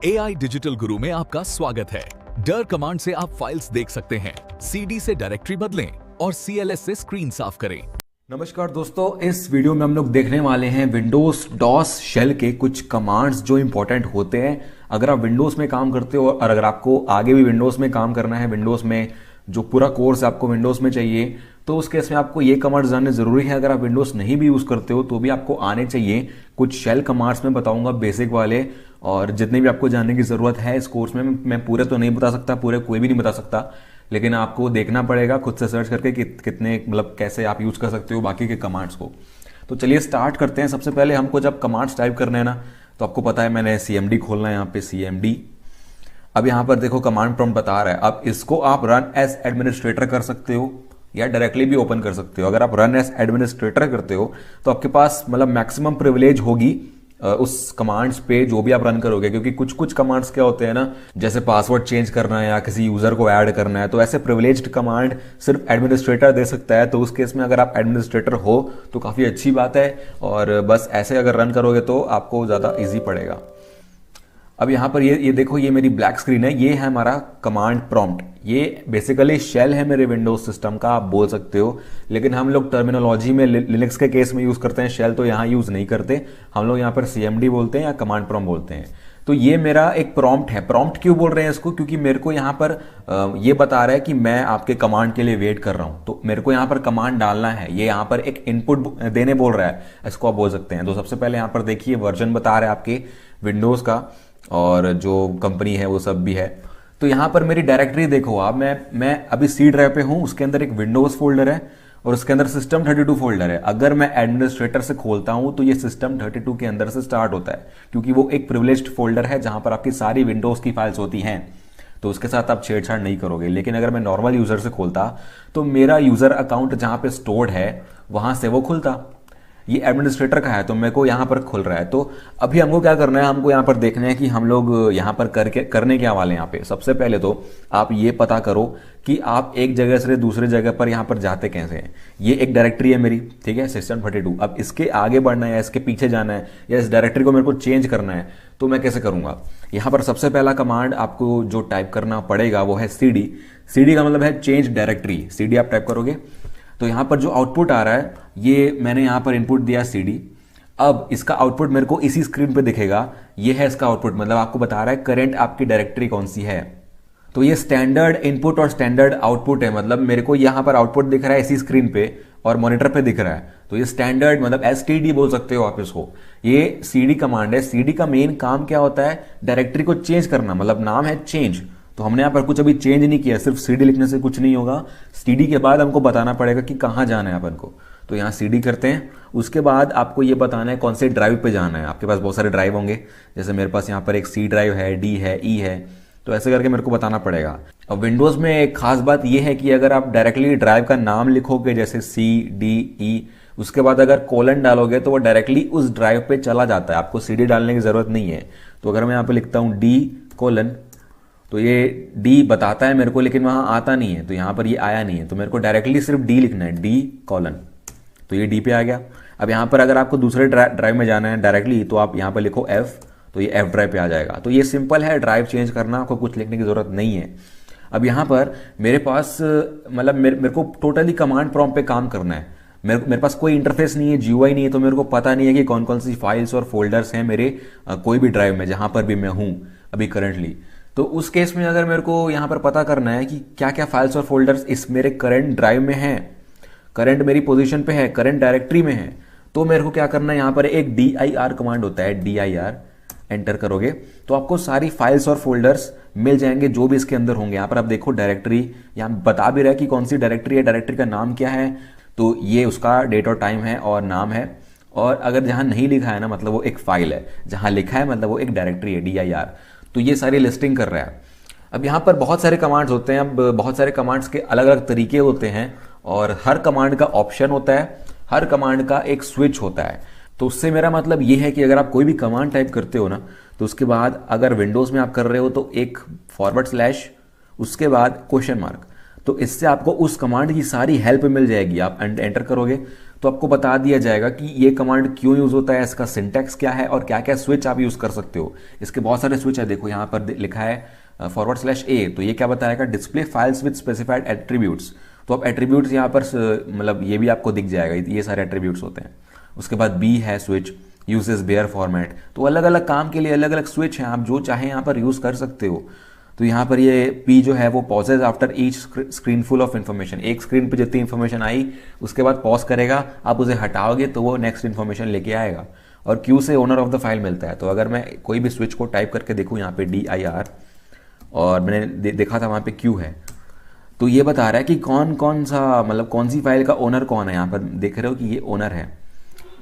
AI digital गुरु में आपका स्वागत है। डर कमांड से आप फाइल्स देख सकते हैं, CD से डायरेक्टरी बदलें और CLS से स्क्रीन साफ करें। नमस्कार दोस्तों, इस वीडियो में हम लोग देखने वाले हैं विंडोज डॉस शेल के कुछ कमांड्स जो इंपॉर्टेंट होते हैं अगर आप विंडोज में काम करते हो और अगर आपको आगे भी विंडोज में काम करना है, विंडोज में जो पूरा कोर्स आपको विंडोज में चाहिए तो उस केस में आपको ये कमांड्स जानने जरूरी है। अगर आप विंडोज नहीं भी यूज करते हो तो भी आपको आने चाहिए। कुछ शेल कमांड्स में बताऊंगा बेसिक वाले, और जितने भी आपको जानने की जरूरत है इस कोर्स में। मैं पूरे तो नहीं बता सकता, पूरे कोई भी नहीं बता सकता, लेकिन आपको देखना पड़ेगा खुद से सर्च करके कि कितने मतलब कैसे आप यूज कर सकते हो बाकी के कमांड्स को। तो चलिए स्टार्ट करते हैं। सबसे पहले हमको जब कमांड्स टाइप करने हैं ना, तो आपको पता है मैंने CMD खोलना है, यहाँ पे CMD। अब यहाँ पर देखो कमांड प्रॉम्प्ट बता रहा है। अब इसको आप रन एज एडमिनिस्ट्रेटर कर सकते हो या डायरेक्टली भी ओपन कर सकते हो। अगर आप रन एज एडमिनिस्ट्रेटर करते हो तो आपके पास मतलब मैक्सिमम प्रिविलेज होगी उस कमांड्स पे जो भी आप रन करोगे, क्योंकि कुछ कुछ कमांड्स क्या होते हैं ना, जैसे पासवर्ड चेंज करना है या किसी यूजर को ऐड करना है, तो ऐसे प्रिविलेज्ड कमांड सिर्फ एडमिनिस्ट्रेटर दे सकता है। तो उस केस में अगर आप एडमिनिस्ट्रेटर हो तो काफी अच्छी बात है, और बस ऐसे अगर रन करोगे तो आपको ज्यादा इजी पड़ेगा। अब यहाँ पर ये देखो, ये मेरी ब्लैक स्क्रीन है, ये है हमारा कमांड प्रॉम्प्ट। ये बेसिकली शेल है मेरे विंडोज सिस्टम का, आप बोल सकते हो, लेकिन हम लोग टर्मिनोलॉजी में लिनक्स के केस में यूज करते हैं शेल, तो यहाँ यूज नहीं करते। हम लोग यहाँ पर CMD बोलते हैं या कमांड प्रॉम्प्ट बोलते हैं। तो ये मेरा एक प्रॉम्प्ट है। प्रॉम्प्ट क्यों बोल रहे हैं इसको? क्योंकि मेरे को यहाँ पर ये बता रहा है कि मैं आपके कमांड के लिए वेट कर रहा हूँ, तो मेरे को यहाँ पर कमांड डालना है। ये यहाँ पर एक इनपुट देने बोल रहा है, इसको आप बोल सकते हैं। तो सबसे पहले यहाँ पर देखिए वर्जन बता रहा है आपके विंडोज का, और जो कंपनी है वो सब भी है। तो यहाँ पर मेरी डायरेक्टरी देखो आप, मैं अभी C ड्राइव पे हूँ, उसके अंदर एक विंडोज फोल्डर है और उसके अंदर System32 फोल्डर है। अगर मैं एडमिनिस्ट्रेटर से खोलता हूँ तो ये System32 के अंदर से स्टार्ट होता है, क्योंकि वो एक प्रिविलेज्ड फोल्डर है जहां पर आपकी सारी विंडोज की फाइल्स होती हैं, तो उसके साथ आप छेड़छाड़ नहीं करोगे। लेकिन अगर मैं नॉर्मल यूजर से खोलता तो मेरा यूजर अकाउंट जहां पे स्टोर्ड है वहां से वो खुलता। ये एडमिनिस्ट्रेटर का है तो मेरे को यहाँ पर खुल रहा है। तो अभी हमको क्या करना है, हमको यहाँ पर देखना है कि हम लोग यहाँ पर करने क्या वाले हैं। यहाँ पे सबसे पहले तो आप ये पता करो कि आप एक जगह से दूसरे जगह पर यहाँ पर जाते कैसे हैं। ये एक डायरेक्टरी है मेरी, ठीक है, System32। अब इसके आगे बढ़ना है, इसके पीछे जाना है, या इस डायरेक्टरी को मेरे को चेंज करना है, तो मैं कैसे करूंगा? यहाँ पर सबसे पहला कमांड आपको जो टाइप करना पड़ेगा वो है CD। CD का मतलब है चेंज डायरेक्टरी। CD आप टाइप करोगे तो यहाँ पर जो आउटपुट आ रहा है, ये मैंने यहाँ पर इनपुट दिया CD। अब इसका आउटपुट मेरे को इसी स्क्रीन पे दिखेगा। ये है इसका आउटपुट, मतलब आपको बता रहा है करंट आपकी डायरेक्टरी कौन सी है। तो ये स्टैंडर्ड इनपुट और स्टैंडर्ड आउटपुट है, मतलब मेरे को यहाँ पर आउटपुट दिख रहा है इसी स्क्रीन पे और मॉनिटर पे दिख रहा है। तो ये स्टैंडर्ड मतलब STD बोल सकते हो आप इसको। ये CD कमांड है। CD का मेन काम क्या होता है? डायरेक्टरी को चेंज करना, मतलब नाम है चेंज। तो हमने यहाँ पर कुछ अभी चेंज नहीं किया, सिर्फ CD लिखने से कुछ नहीं होगा। CD के बाद हमको बताना पड़ेगा कि कहाँ जाना है अपन को। तो यहाँ CD करते हैं, उसके बाद आपको ये बताना है कौन से ड्राइव पे जाना है। आपके पास बहुत सारे ड्राइव होंगे, जैसे मेरे पास यहाँ पर एक C ड्राइव है, D है, E है, तो ऐसे करके मेरे को बताना पड़ेगा। अब विंडोज में एक खास बात यह है कि अगर आप डायरेक्टली ड्राइव का नाम लिखोगे जैसे C D E, उसके बाद अगर कोलन डालोगे तो वो डायरेक्टली उस ड्राइव पे चला जाता है, आपको CD डालने की जरूरत नहीं है। तो अगर मैं यहाँ पे लिखता हूँ D:, तो ये D बताता है मेरे को, लेकिन वहां आता नहीं है, तो यहाँ पर ये आया नहीं है, तो मेरे को डायरेक्टली सिर्फ D लिखना है, D:, तो ये D पे आ गया। अब यहाँ पर अगर आपको दूसरे ड्राइव में जाना है डायरेक्टली तो आप यहाँ पर लिखो F, तो ये F ड्राइव पे आ जाएगा। तो ये सिंपल है, ड्राइव चेंज करना, आपको कुछ लिखने की जरूरत नहीं है। अब यहाँ पर मेरे पास मतलब मेरे को टोटली कमांड प्रॉम्प्ट पे काम करना है। मेरे पास कोई इंटरफेस नहीं है, GUI नहीं है, तो मेरे को पता नहीं है कि कौन कौन सी फाइल्स और फोल्डर्स हैं मेरे कोई भी ड्राइव में जहां पर भी मैं हूं अभी करंटली। तो उस केस में अगर मेरे को यहाँ पर पता करना है कि क्या क्या फाइल्स और फोल्डर्स इस मेरे करंट ड्राइव में हैं, करंट मेरी पोजीशन पे है, करंट डायरेक्टरी में है, तो मेरे को क्या करना है, यहाँ पर एक dir कमांड होता है, dir एंटर करोगे तो आपको सारी फाइल्स और फोल्डर्स मिल जाएंगे जो भी इसके अंदर होंगे। यहाँ पर आप देखो डायरेक्टरी, यहाँ बता भी रहा है कि कौन सी डायरेक्टरी है, डायरेक्टरी का नाम क्या है, तो ये उसका डेट और टाइम है और नाम है। और अगर जहां नहीं लिखा है ना, मतलब वो एक फाइल है, जहां लिखा है मतलब वो एक डायरेक्टरी है, dir। तो ये सारी लिस्टिंग कर रहा है। अब यहाँ पर बहुत सारे कमांड्स होते हैं। अब बहुत सारे कमांड्स के अलग अलग तरीके होते हैं और हर कमांड का ऑप्शन होता है, हर कमांड का एक स्विच होता है। तो उससे मेरा मतलब ये है कि अगर आप कोई भी कमांड टाइप करते हो ना, तो उसके बाद अगर विंडोज में आप कर रहे हो तो एक /, उसके बाद क्वेश्चन मार्क, तो इससे आपको उस कमांड की सारी हेल्प मिल जाएगी। आप एंटर करोगे तो आपको बता दिया जाएगा कि ये कमांड क्यों यूज़ होता है, इसका सिंटैक्स क्या है और क्या क्या स्विच आप यूज़ कर सकते हो। इसके बहुत सारे स्विच है, देखो यहाँ पर लिखा है /A, तो ये क्या बताएगा, display files with specified attributes. तो अब एट्रीब्यूट्स यहाँ पर मतलब ये भी आपको दिख जाएगा, ये सारे एट्रीब्यूट्स होते हैं। उसके बाद B है स्विच, यूजेस बेयर फॉर्मेट। तो अलग अलग काम के लिए अलग अलग स्विच हैं, आप जो चाहें यहाँ पर यूज़ कर सकते हो। तो यहाँ पर ये P जो है वो pauses after each screen full of information, एक स्क्रीन पे जितनी इन्फॉर्मेशन आई उसके बाद पॉज करेगा, आप उसे हटाओगे तो वो नेक्स्ट इन्फॉर्मेशन लेके आएगा। और Q से ओनर ऑफ द फाइल मिलता है। तो अगर मैं कोई भी स्विच को टाइप करके देखूँ यहाँ पे DIR और मैंने देखा था वहाँ पे Q है, तो ये बता रहा है कि कौन कौन सा मतलब कौन सी फाइल का ओनर कौन है। यहाँ पर देख रहे हो कि ये ओनर है,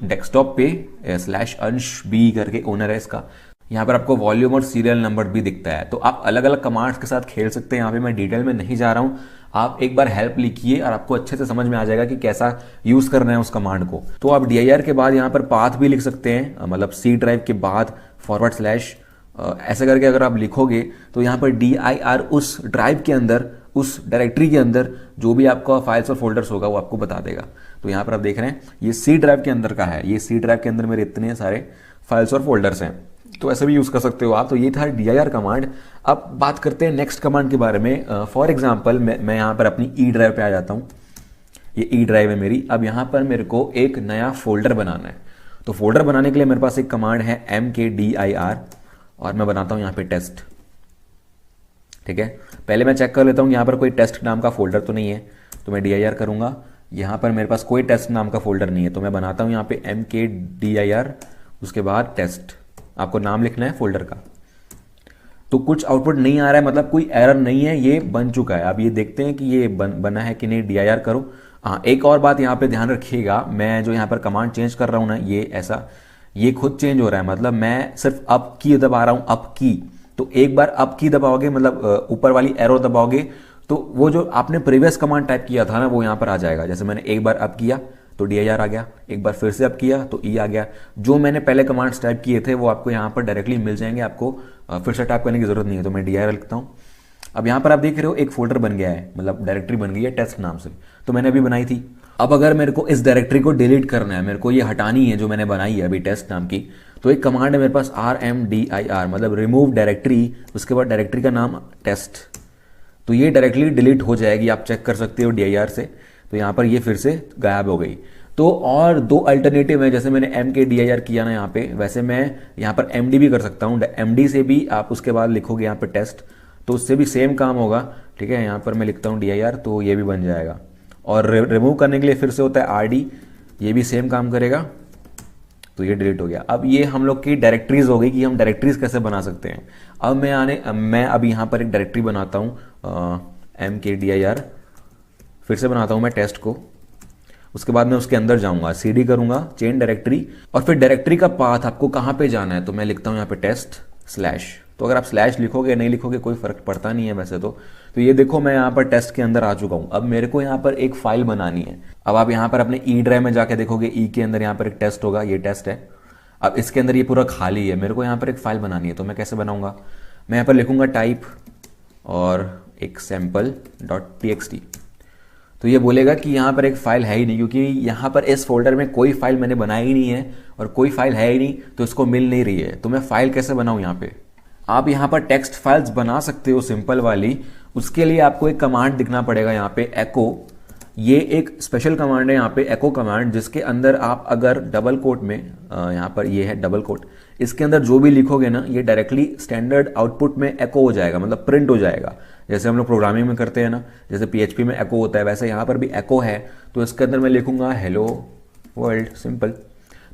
डेस्कटॉप पे /B करके ओनर है इसका। यहाँ पर आपको वॉल्यूम और सीरियल नंबर भी दिखता है। तो आप अलग अलग कमांड्स के साथ खेल सकते हैं। यहाँ पे मैं डिटेल में नहीं जा रहा हूँ, आप एक बार हेल्प लिखिए और आपको अच्छे से समझ में आ जाएगा कि कैसा यूज़ करना है उस कमांड को। तो आप DIR के बाद यहाँ पर पाथ भी लिख सकते हैं, मतलब C ड्राइव के बाद / ऐसे करके अगर आप लिखोगे तो यहाँ पर DIR उस ड्राइव के अंदर, उस डायरेक्टरी के अंदर जो भी आपका फाइल्स और फोल्डर्स होगा वो आपको बता देगा। तो यहाँ पर आप देख रहे हैं ये C ड्राइव के अंदर का है, ये C ड्राइव के अंदर मेरे इतने सारे फाइल्स और फोल्डर्स हैं, तो ऐसे भी यूज़ कर सकते हो आप। तो ये था DIR कमांड। अब बात करते हैं नेक्स्ट कमांड के बारे में। फॉर एग्जाम्पल मैं यहाँ पर अपनी E ड्राइव पे आ जाता हूँ, ये E ड्राइव है मेरी। अब यहाँ पर मेरे को एक नया फोल्डर बनाना है। तो फोल्डर बनाने के लिए मेरे पास एक कमांड है mkdir और मैं बनाता हूँ यहाँ पे टेस्ट। ठीक है, पहले मैं चेक कर लेता हूँ यहाँ पर कोई टेस्ट नाम का फोल्डर तो नहीं है, तो मैं DIR करूँगा। यहाँ पर मेरे पास कोई टेस्ट नाम का फोल्डर नहीं है, तो मैं बनाता हूँ यहाँ पे mkdir, उसके बाद टेस्ट। आपको नाम लिखना है फोल्डर का। तो कुछ आउटपुट नहीं आ रहा है, मतलब कोई एरर नहीं है, ये बन चुका है। अब ये देखते हैं कि ये बना है कि नहीं। DIR करो। हाँ, एक और बात यहाँ पे ध्यान रखिएगा, मैं जो यहाँ पर कमांड चेंज कर रहा हूँ ना, ये ऐसा ये खुद चेंज हो रहा है। मतलब मैं सिर्फ अप की दबा रहा हूँ, अप की। तो एक बार अप की दबाओगे, मतलब ऊपर वाली एरो दबाओगे, तो वो जो आपने प्रीवियस कमांड टाइप किया था ना वो यहाँ पर आ जाएगा। जैसे मैंने एक बार अप किया तो DIR आ गया, एक बार फिर से अप किया तो E आ गया। जो मैंने पहले कमांड्स टाइप किए थे वो आपको यहाँ पर डायरेक्टली मिल जाएंगे, आपको फिर से टाइप करने की जरूरत नहीं है। तो मैं DIR लिखता हूँ। अब यहाँ पर आप देख रहे हो एक फोल्डर बन गया है, मतलब डायरेक्टरी बन गई है टेस्ट नाम से, तो मैंने अभी बनाई थी। अब अगर मेरे को इस डायरेक्टरी को डिलीट करना है, मेरे को ये हटानी है जो मैंने बनाई है अभी टेस्ट नाम की, तो एक कमांड है मेरे पास RMDIR, मतलब रिमूव डायरेक्टरी, उसके बाद डायरेक्टरी का नाम टेस्ट। तो ये डायरेक्टली डिलीट हो जाएगी, आप चेक कर सकते हो DIR से। तो यहाँ पर ये फिर से गायब हो गई। तो और दो अल्टरनेटिव है, जैसे मैंने mkdir किया ना यहाँ पे, वैसे मैं यहाँ पर MD भी कर सकता हूँ। MD से भी आप उसके बाद लिखोगे यहाँ पे टेस्ट, तो उससे भी सेम काम होगा। ठीक है, यहाँ पर मैं लिखता हूँ DIR, तो ये भी बन जाएगा। और रिमूव करने के लिए फिर से होता है RD, ये भी सेम काम करेगा। तो ये डिलीट हो गया। अब ये हम लोग की डायरेक्टरीज हो गई कि हम डायरेक्टरीज कैसे बना सकते हैं। अब मैं अब यहाँ पर एक डायरेक्टरी बनाता हूँ mkdir, फिर से बनाता हूँ मैं टेस्ट को। उसके बाद मैं उसके अंदर जाऊंगा, CD करूंगा चेन डायरेक्टरी, और फिर डायरेक्टरी का पाथ आपको कहाँ पे जाना है, तो मैं लिखता हूँ यहाँ पे टेस्ट / तो अगर आप / लिखोगे नहीं लिखोगे कोई फर्क पड़ता नहीं है वैसे तो ये देखो मैं यहाँ पर टेस्ट के अंदर आ चुका हूँ। अब मेरे को यहाँ पर एक फाइल बनानी है। अब आप यहाँ पर अपने E ड्राइव में जाके देखोगे, E के अंदर यहाँ पर एक टेस्ट होगा, ये टेस्ट है। अब इसके अंदर ये पूरा खाली है, मेरे को यहाँ पर एक फाइल बनानी है। तो मैं कैसे बनाऊंगा, मैं यहाँ पर लिखूंगा टाइप और एक sample.txt। तो ये बोलेगा कि यहाँ पर एक फाइल है ही नहीं, क्योंकि यहाँ पर इस फोल्डर में कोई फाइल मैंने बनाई ही नहीं है और कोई फाइल है ही नहीं, तो इसको मिल नहीं रही है। तो मैं फाइल कैसे बनाऊँ यहाँ पे। आप यहाँ पर टेक्स्ट फाइल्स बना सकते हो सिंपल वाली। उसके लिए आपको एक कमांड दिखना पड़ेगा यहाँ पे, एको। ये एक स्पेशल कमांड है यहाँ पे, एको कमांड, जिसके अंदर आप अगर डबल कोट में, यहाँ पर ये है डबल कोट, इसके अंदर जो भी लिखोगे ना ये डायरेक्टली स्टैंडर्ड आउटपुट में एको हो जाएगा, मतलब प्रिंट हो जाएगा। जैसे हम लोग प्रोग्रामिंग में करते हैं ना, जैसे PHP में एको होता है, वैसे यहाँ पर भी एको है। तो इसके अंदर मैं लिखूंगा हेलो वर्ल्ड सिंपल,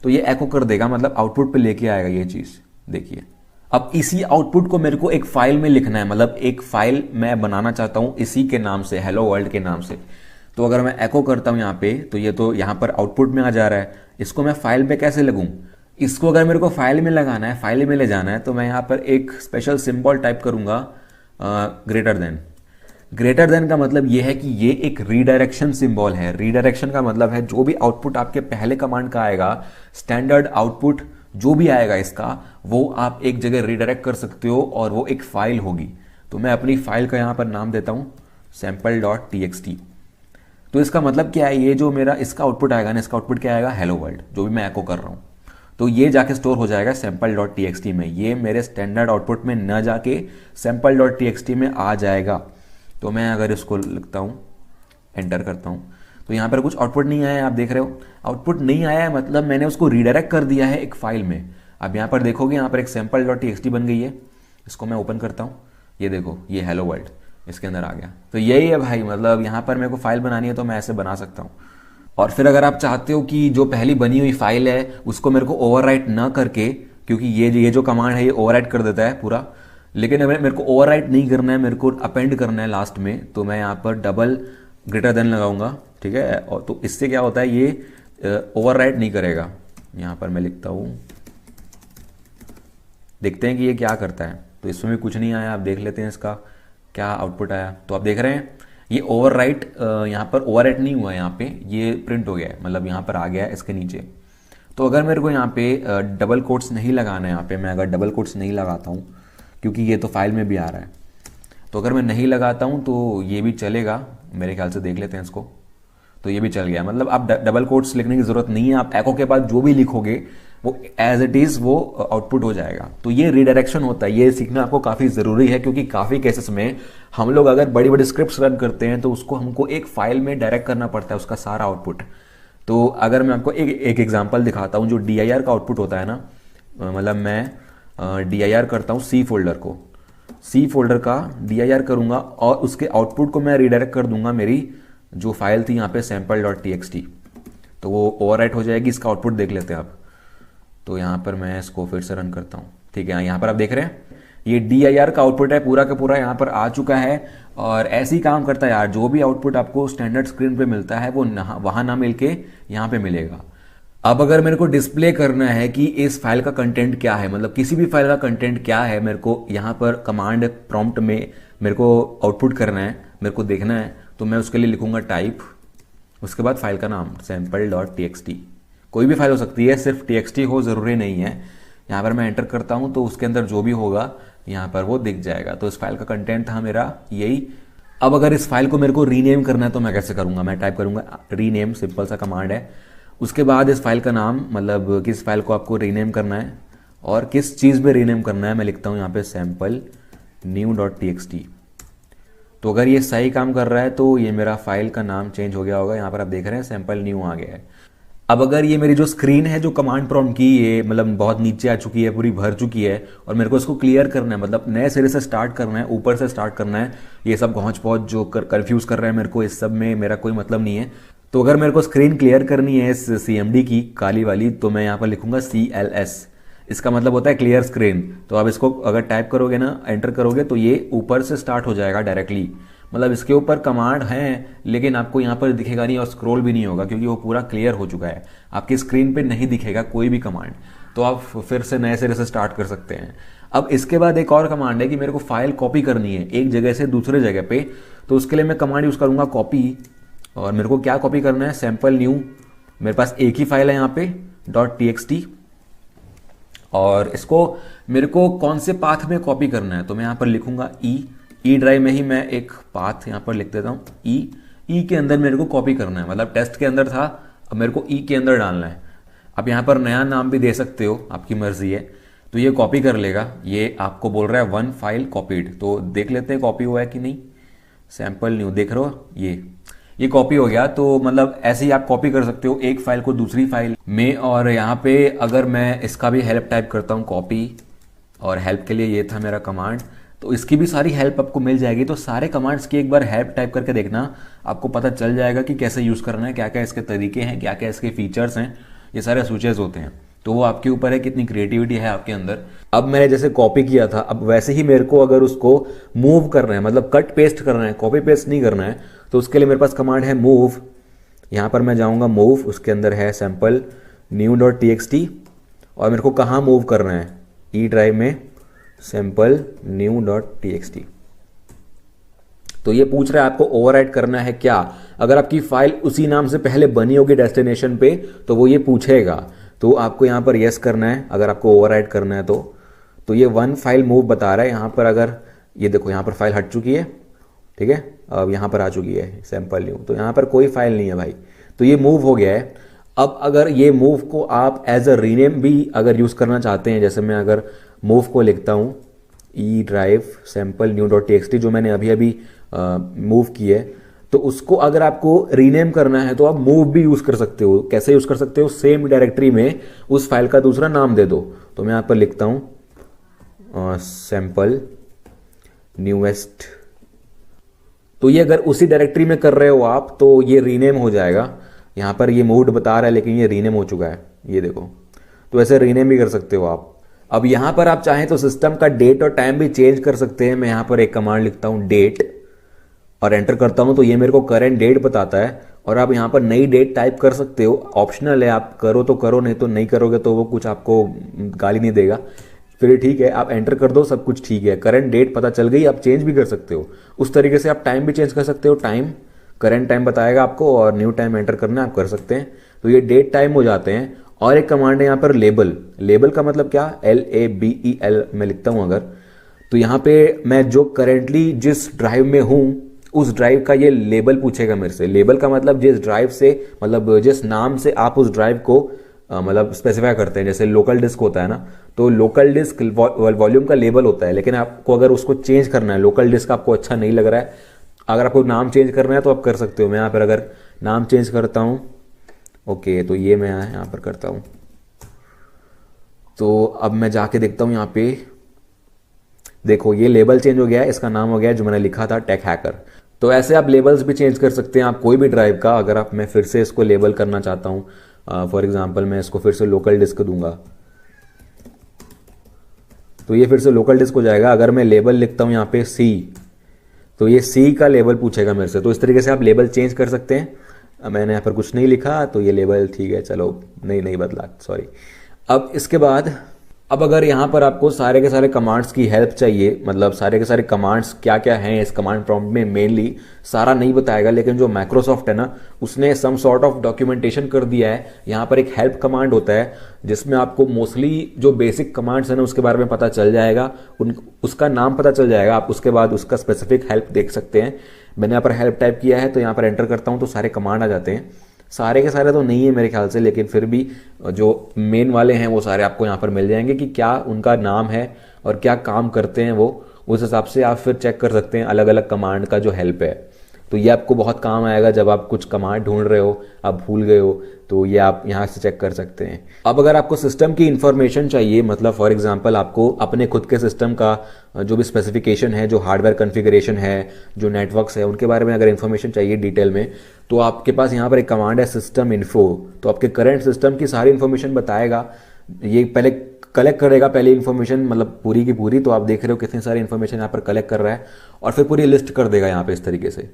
तो ये एको कर देगा, मतलब आउटपुट पे लेके आएगा ये चीज़। देखिए अब इसी आउटपुट को मेरे को एक फाइल में लिखना है, मतलब एक फाइल मैं बनाना चाहता हूँ इसी के नाम से, हेलो वर्ल्ड के नाम से। तो अगर मैं एको करता हूँ यहाँ पे, तो ये तो यहाँ पर आउटपुट में आ जा रहा है। इसको मैं फाइल पे कैसे लगूँ, इसको अगर मेरे को फाइल में लगाना है, फाइल में ले जाना है, तो मैं यहाँ पर एक स्पेशल सिंबल टाइप करूँगा, ग्रेटर देन। ग्रेटर देन का मतलब ये है कि ये एक रीडायरेक्शन सिंबल है। रीडायरेक्शन का मतलब है जो भी आउटपुट आपके पहले कमांड का आएगा, स्टैंडर्ड आउटपुट जो भी आएगा इसका, वो आप एक जगह रीडायरेक्ट कर सकते हो और वो एक फाइल होगी। तो मैं अपनी फाइल का यहाँ पर नाम देता हूँ sample.txt। तो इसका मतलब क्या है, ये जो मेरा इसका आउटपुट आएगा ना, इसका आउटपुट क्या आएगा, हेलो वर्ल्ड, जो भी मैं एको कर रहा हूँ। तो ये जाके स्टोर हो जाएगा sample.txt में, ये मेरे स्टैंडर्ड आउटपुट में न जाके sample.txt में आ जाएगा। तो मैं अगर इसको लिखता हूँ, एंटर करता हूँ, तो यहाँ पर कुछ आउटपुट नहीं आया है। आप देख रहे हो आउटपुट नहीं आया है, मतलब मैंने उसको रीडायरेक्ट कर दिया है एक फाइल में। अब यहाँ पर देखोगे, यहाँ पर एक sample.txt बन गई है। इसको मैं ओपन करता हूँ, ये देखो, ये हेलो वर्ल्ड इसके अंदर आ गया। तो यही है भाई, मतलब यहाँ पर मेरे को फाइल बनानी है तो मैं ऐसे बना सकता हूँ। और फिर अगर आप चाहते हो कि जो पहली बनी हुई फाइल है उसको मेरे को ओवरराइट ना करके, क्योंकि ये जो कमांड है ये ओवरराइट कर देता है पूरा, लेकिन अगर मेरे को ओवरराइट नहीं करना है, मेरे को अपेंड करना है लास्ट में, तो मैं यहाँ पर डबल ग्रेटर देन लगाऊंगा, ठीक है। और तो इससे क्या होता है, ये ओवरराइट नहीं करेगा। यहाँ पर मैं लिखता हूँ, देखते हैं कि ये क्या करता है। तो इसमें भी कुछ नहीं आया, आप देख लेते हैं इसका क्या आउटपुट आया। तो आप देख रहे हैं ये ओवरराइट, यहाँ पर ओवरराइट नहीं हुआ, यहाँ पे ये प्रिंट हो गया है, मतलब यहाँ पर आ गया है इसके नीचे। तो अगर मेरे को यहाँ पे डबल कोट्स नहीं लगाना है, यहाँ पे मैं अगर डबल कोट्स नहीं लगाता हूँ, क्योंकि ये तो फाइल में भी आ रहा है, तो अगर मैं नहीं लगाता हूँ तो ये भी चलेगा मेरे ख्याल से। देख लेते हैं इसको, तो ये भी चल गया। मतलब आप डबल कोट्स लिखने की जरूरत नहीं है, आप एको के बाद जो भी लिखोगे वो एज इट इज वो आउटपुट हो जाएगा। तो ये रिडायरेक्शन होता है, ये सीखना आपको काफ़ी ज़रूरी है, क्योंकि काफ़ी केसेस में हम लोग अगर बड़ी बड़ी स्क्रिप्ट्स रन करते हैं तो उसको हमको एक फाइल में डायरेक्ट करना पड़ता है, उसका सारा आउटपुट। तो अगर मैं आपको एक एग्जांपल दिखाता हूँ, जो DIR का आउटपुट होता है ना, मतलब मैं DIR करता हूँ सी फोल्डर को, सी फोल्डर का DIR करूँगा और उसके आउटपुट को मैं रिडायरेक्ट कर दूंगा मेरी जो फाइल थी यहाँ पे sample.txt, तो वो ओवरराइट हो जाएगी। इसका आउटपुट देख लेते हैं आप। तो यहाँ पर मैं इसको फिर से रन करता हूँ, ठीक है। यहाँ पर आप देख रहे हैं ये DIR का आउटपुट है, पूरा का पूरा यहाँ पर आ चुका है। और ऐसे ही काम करता है यार, जो भी आउटपुट आपको स्टैंडर्ड स्क्रीन पे मिलता है वो वहाँ ना मिलके यहाँ पे मिलेगा। अब अगर मेरे को डिस्प्ले करना है कि इस फाइल का कंटेंट क्या है, मतलब किसी भी फाइल का कंटेंट क्या है, मेरे को यहाँ पर कमांड प्रॉम्प्ट में मेरे को आउटपुट करना है, मेरे को देखना है, तो मैं उसके लिए लिखूंगा टाइप, उसके बाद फाइल का नाम sample.txt। कोई भी फाइल हो सकती है, सिर्फ txt हो ज़रूरी नहीं है। यहाँ पर मैं एंटर करता हूँ तो उसके अंदर जो भी होगा यहाँ पर वो दिख जाएगा। तो इस फाइल का कंटेंट था मेरा यही। अब अगर इस फाइल को मेरे को रीनेम करना है तो मैं कैसे करूँगा, मैं टाइप करूँगा रीनेम, सिंपल सा कमांड है। उसके बाद इस फाइल का नाम, मतलब किस फाइल को आपको रीनेम करना है और किस चीज़ में रीनेम करना है, मैं लिखता हूँ यहाँ पे sample new.txt। तो अगर ये सही काम कर रहा है तो ये मेरा फाइल का नाम चेंज हो गया होगा। यहाँ पर आप देख रहे हैं sample new आ गया है। अब अगर ये मेरी जो स्क्रीन है जो कमांड प्रॉम्प्ट की, ये मतलब बहुत नीचे आ चुकी है, पूरी भर चुकी है, और मेरे को इसको क्लियर करना है, मतलब नए सिरे से स्टार्ट करना है, ऊपर से स्टार्ट करना है। ये सब घौंच पौच जो कंफ्यूज कर रहे हैं मेरे को, इस सब में मेरा कोई मतलब नहीं है। तो अगर मेरे को स्क्रीन क्लियर करनी है इस CMD की काली वाली, तो मैं यहाँ पर लिखूंगा CLS। इसका मतलब होता है क्लियर स्क्रीन। तो आप इसको अगर टाइप करोगे ना, एंटर करोगे, तो ये ऊपर से स्टार्ट हो जाएगा डायरेक्टली। मतलब इसके ऊपर कमांड हैं लेकिन आपको यहाँ पर दिखेगा नहीं और स्क्रॉल भी नहीं होगा, क्योंकि वो पूरा क्लियर हो चुका है। आपकी स्क्रीन पे नहीं दिखेगा कोई भी कमांड, तो आप फिर से नए सिरे से स्टार्ट कर सकते हैं। अब इसके बाद एक और कमांड है कि मेरे को फाइल कॉपी करनी है एक जगह से दूसरे जगह पे, तो उसके लिए मैं कमांड यूज़ करूँगा कॉपी। और मेरे को क्या कॉपी करना है, sample new, मेरे पास एक ही फाइल है यहाँ पे .txt, और इसको मेरे को कौन से पाथ में कॉपी करना है, तो मैं यहाँ पर लिखूंगा ई ड्राइव में ही मैं एक पाथ यहाँ पर लिख देता हूँ। ई के अंदर मेरे को कॉपी करना है, मतलब टेस्ट के अंदर था, अब मेरे को ई के अंदर डालना है। अब यहाँ पर नया नाम भी दे सकते हो, आपकी मर्जी है। तो ये कॉपी कर लेगा, ये आपको बोल रहा है 1 फाइल कॉपीड, तो देख लेते हैं कॉपी हुआ है कि नहीं। sample new देख रहे हो, ये कॉपी हो गया। तो मतलब ऐसे ही आप कॉपी कर सकते हो एक फाइल को दूसरी फाइल में। और यहाँ पे अगर मैं इसका भी हेल्प टाइप करता हूँ कॉपी, और हेल्प के लिए ये था मेरा कमांड, तो इसकी भी सारी हेल्प आपको मिल जाएगी। तो सारे कमांड्स की एक बार हेल्प टाइप करके देखना, आपको पता चल जाएगा कि कैसे यूज़ करना है, क्या क्या इसके तरीके हैं, क्या क्या इसके फीचर्स हैं, ये सारे स्विचेस होते हैं। तो वो आपके ऊपर है कितनी क्रिएटिविटी है आपके अंदर। अब मैंने जैसे कॉपी किया था, अब वैसे ही मेरे को अगर उसको मूव करना है, मतलब कट पेस्ट करना है, कॉपी पेस्ट नहीं करना है, तो उसके लिए मेरे पास कमांड है मूव। यहाँ पर मैं जाऊँगा मूव, उसके अंदर है sample new.txt, और मेरे को कहाँ मूव करना है, ई ड्राइव में sample new.txt। तो ये पूछ रहा है आपको ओवरराइट करना है क्या। अगर आपकी फाइल उसी नाम से पहले बनी होगी डेस्टिनेशन पे, तो वो ये पूछेगा, तो आपको यहाँ पर यस करना है अगर आपको ओवरराइट करना है तो ये 1 फाइल मूव बता रहा है यहाँ पर। अगर ये देखो यहाँ पर फाइल हट चुकी है, ठीक है, अब यहाँ पर आ चुकी है सैंपल न्यू, तो यहाँ पर कोई फाइल नहीं है भाई, तो ये मूव हो गया है। अब अगर ये मूव को आप एज अ रीनेम भी अगर यूज़ करना चाहते हैं, जैसे मैं अगर मूव को लिखता हूँ E drive sample new dot T जो मैंने अभी अभी मूव की है, तो उसको अगर आपको रीनेम करना है तो आप मूव भी यूज़ कर सकते हो। कैसे यूज़ कर सकते हो, सेम डायरेक्टरी में उस फाइल का दूसरा नाम दे दो। तो मैं यहाँ पर लिखता हूँ सैंपल न्यूएस्ट, तो ये अगर उसी डायरेक्टरी में कर रहे हो आप तो ये रीनेम हो जाएगा। यहाँ पर ये मूव्ड बता रहा है लेकिन ये रीनेम हो चुका है, ये देखो। तो ऐसे रीनेम भी कर सकते हो आप। अब यहाँ पर आप चाहें तो सिस्टम का डेट और टाइम भी चेंज कर सकते हैं। मैं यहाँ पर एक कमांड लिखता हूँ डेट और एंटर करता हूँ, तो ये मेरे को करेंट डेट बताता है। और आप यहाँ पर नई डेट टाइप कर सकते हो, ऑप्शनल है, आप करो तो करो, नहीं तो नहीं करोगे तो वो कुछ आपको गाली नहीं देगा। फिर ठीक है, आप एंटर कर दो, सब कुछ ठीक है, करंट डेट पता चल गई। आप चेंज भी कर सकते हो उस तरीके से, आप टाइम भी चेंज कर सकते हो, टाइम करंट टाइम बताएगा आपको और न्यू टाइम एंटर करना आप कर सकते हैं। तो ये डेट टाइम हो जाते हैं। और एक कमांड है यहाँ पर लेबल। लेबल का मतलब क्या, LABEL मैं लिखता हूँ अगर, तो यहाँ पे मैं जो करेंटली जिस ड्राइव में हूँ उस ड्राइव का ये लेबल पूछेगा मेरे से। लेबल का मतलब जिस ड्राइव से, मतलब जिस नाम से आप उस ड्राइव को मतलब स्पेसिफाई करते हैं। जैसे लोकल डिस्क होता है ना, तो लोकल डिस्क वॉल्यूम का लेबल होता है, लेकिन आपको अगर उसको चेंज करना है, लोकल डिस्क आपको अच्छा नहीं लग रहा है, अगर आपको नाम चेंज करना है तो आप कर सकते हो। मैं यहाँ पर अगर नाम चेंज करता हूँ, ओके, तो ये मैं यहाँ पर करता हूँ। तो अब मैं जाके देखता हूँ यहाँ पे, देखो ये लेबल चेंज हो गया है, इसका नाम हो गया जो मैंने लिखा था टेक हैकर। तो ऐसे आप लेबल्स भी चेंज कर सकते हैं आप कोई भी ड्राइव का। अगर आप, मैं फिर से इसको लेबल करना चाहता हूँ, फॉर एग्जांपल मैं इसको फिर से लोकल डिस्क दूंगा, तो ये फिर से लोकल डिस्क हो जाएगा। अगर मैं लेबल लिखता हूँ यहाँ पे C, तो ये C का लेबल पूछेगा मेरे से। तो इस तरीके से आप लेबल चेंज कर सकते हैं। मैंने यहाँ पर कुछ नहीं लिखा तो ये लेबल ठीक है, चलो नहीं बदला, सॉरी। अब इसके बाद, अब अगर यहाँ पर आपको सारे के सारे कमांड्स की हेल्प चाहिए, मतलब सारे के सारे कमांड्स क्या क्या हैं इस कमांड प्रॉम्प्ट में, मेनली सारा नहीं बताएगा, लेकिन जो माइक्रोसॉफ्ट है ना उसने सम सॉर्ट ऑफ डॉक्यूमेंटेशन कर दिया है। यहाँ पर एक हेल्प कमांड होता है जिसमें आपको मोस्टली जो बेसिक कमांड्स है ना उसके बारे में पता चल जाएगा, उसका नाम पता चल जाएगा। आप उसके बाद उसका स्पेसिफिक हेल्प देख सकते हैं। मैंने यहाँ पर हेल्प टाइप किया है, तो यहाँ पर एंटर करता हूँ तो सारे कमांड आ जाते हैं। सारे के सारे तो नहीं है मेरे ख्याल से, लेकिन फिर भी जो मेन वाले हैं वो सारे आपको यहाँ पर मिल जाएंगे कि क्या उनका नाम है और क्या काम करते हैं वो। उस हिसाब से आप फिर चेक कर सकते हैं अलग अलग कमांड का जो हेल्प है। तो ये आपको बहुत काम आएगा जब आप कुछ कमांड ढूंढ रहे हो, आप भूल गए हो, तो ये आप यहाँ से चेक कर सकते हैं। अब अगर आपको सिस्टम की इंफॉर्मेशन चाहिए, मतलब फॉर एग्जांपल आपको अपने खुद के सिस्टम का जो भी स्पेसिफिकेशन है, जो हार्डवेयर कॉन्फ़िगरेशन है, जो नेटवर्क्स है, उनके बारे में अगर इन्फॉर्मेशन चाहिए डिटेल में, तो आपके पास यहाँ पर एक कमांड है सिस्टम इन्फो। तो आपके करंट सिस्टम की सारी इन्फॉर्मेशन बताएगा। ये पहले कलेक्ट करेगा पहले इन्फॉर्मेशन, मतलब पूरी की पूरी। तो आप देख रहे हो कितनी सारी इन्फॉर्मेशन यहाँ पर कलेक्ट कर रहा है और फिर पूरी लिस्ट कर देगा यहाँ पे इस तरीके से।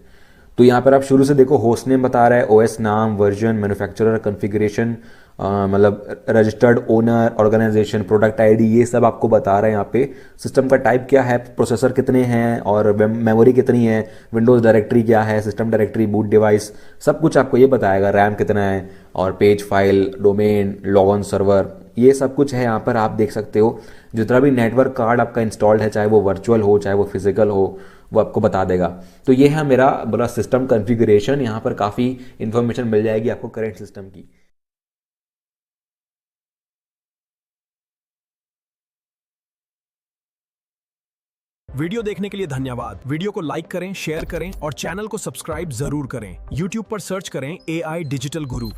तो यहाँ पर आप शुरू से देखो, होस्ट नेम बता रहा है, OS नाम, वर्जन, मैन्युफैक्चरर, कॉन्फ़िगरेशन, मतलब registered owner, organisation, product ID, ये सब आपको बता रहा है यहाँ पे। सिस्टम का टाइप क्या है, प्रोसेसर कितने हैं और मेमोरी कितनी है, विंडोज़ डायरेक्टरी क्या है, सिस्टम डायरेक्टरी, बूट डिवाइस, सब कुछ आपको ये बताएगा। रैम कितना है और page file, domain, log on server, ये सब कुछ है यहाँ पर आप देख सकते हो। जितना भी नेटवर्क कार्ड आपका इंस्टॉल्ड है, चाहे वो वर्चुअल हो चाहे वो फिजिकल हो, वो आपको बता देगा। तो ये है मेरा बड़ा सिस्टम कॉन्फ़िगरेशन। यहाँ पर काफ़ी इंफॉर्मेशन मिल जाएगी आपको करंट सिस्टम की। वीडियो देखने के लिए धन्यवाद। वीडियो को लाइक करें, शेयर करें और चैनल को सब्सक्राइब जरूर करें। YouTube पर सर्च करें AI डिजिटल गुरु।